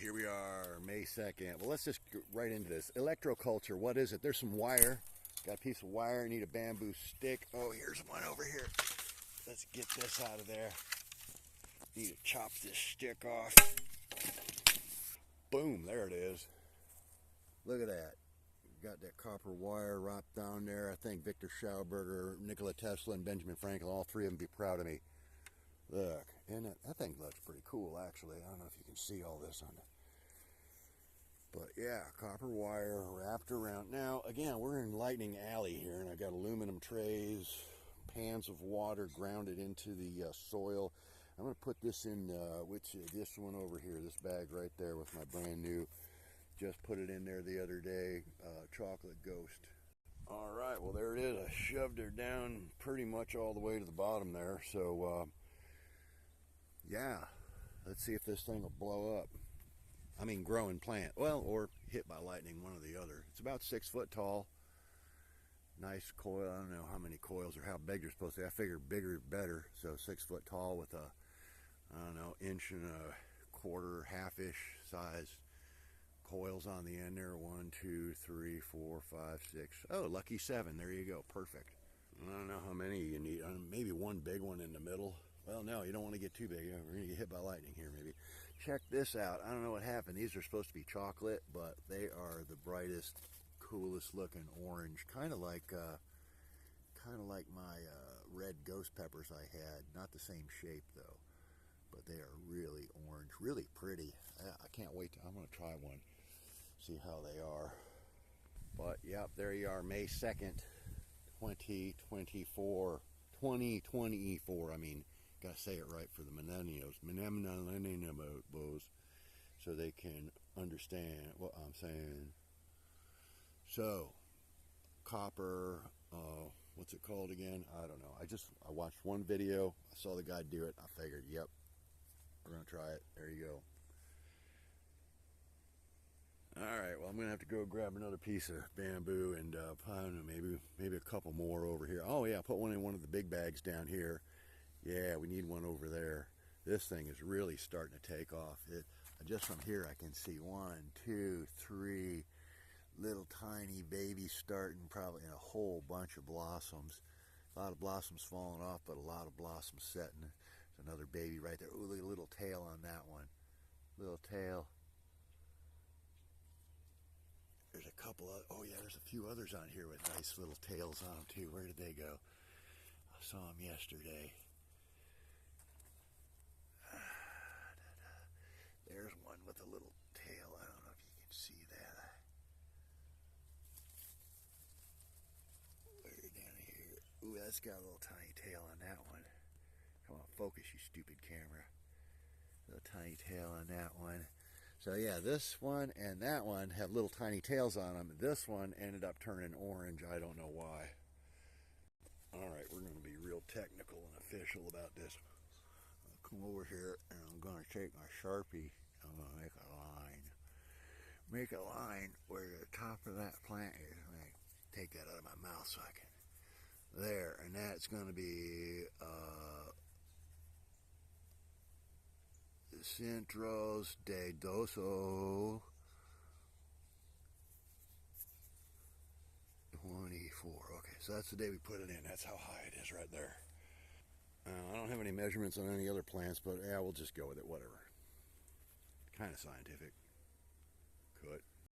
here we are, May 2nd. Well, let's just get right into this. Electroculture, what is it? There's some wire. Got a piece of wire, need a bamboo stick. Oh, here's one over here. Let's get this out of there. Need to chop this stick off. Boom, there it is. Look at that. Got that copper wire wrapped down there. I think Victor Schauberger, Nikola Tesla, and Benjamin Franklin, all three of them be proud of me. Look, and that thing looks pretty cool, actually. I don't know if you can see all this on it. But yeah, copper wire wrapped around. Now, again, we're in Lightning Alley here, and I got aluminum trays, pans of water grounded into the soil. I'm going to put this in, this one over here, this bag right there with my brand new, just put it in there the other day, chocolate ghost. All right, well, there it is. I shoved her down pretty much all the way to the bottom there. So, yeah, let's see if this thing will blow up. I mean, growing plant. Well, or hit by lightning, one or the other. It's about 6 foot tall. Nice coil. I don't know how many coils or how big they're supposed to be. I figured bigger is better. So 6 foot tall with a, I don't know, inch and a quarter, half-ish size coils on the end there. 1, 2, 3, 4, 5, 6. Oh, lucky 7. There you go. Perfect. I don't know how many you need. Maybe one big one in the middle. Well, no, you don't want to get too big. We're going to get hit by lightning here, maybe. Check this out. I don't know what happened. These are supposed to be chocolate, but they are the brightest, coolest looking orange. Kind of like my red ghost peppers I had. Not the same shape, though. But they are really orange. Really pretty. I can't wait. I'm going to try one. See how they are. But, yep, there you are. May 2nd, 2024. 2024, I mean. Gotta say it right for the millennials, so they can understand what I'm saying. So, copper, what's it called again? I don't know. I watched one video. I saw the guy do it. I figured, yep, we're gonna try it. There you go. All right. Well, I'm gonna have to go grab another piece of bamboo and I don't know, maybe a couple more over here. Oh yeah, put one in one of the big bags down here. Yeah, we need one over there. This thing is really starting to take off. Just from here I can see 1, 2, 3 little tiny babies starting, probably in a whole bunch of blossoms. A lot of blossoms falling off, but a lot of blossoms setting. There's another baby right there. Ooh, look at a little tail on that one. Little tail. There's a couple of, oh yeah, there's a few others on here with nice little tails on them too. Where did they go? I saw them yesterday. There's one with a little tail. I don't know if you can see that. Way down here. Ooh, that's got a little tiny tail on that one. Come on, focus, you stupid camera. Little tiny tail on that one. So yeah, this one and that one have little tiny tails on them. This one ended up turning orange. I don't know why. All right, we're going to be real technical and official about this. I'll come over here and I'm going to take my Sharpie. I'm going to make a line. Make a line where the top of that plant is. I'm going to take that out of my mouth so I can. There, and that's going to be Centros de Doso 24. Okay, so that's the day we put it in. That's how high it is right there. I don't have any measurements on any other plants, but yeah, we'll just go with it, whatever. Kind of scientific.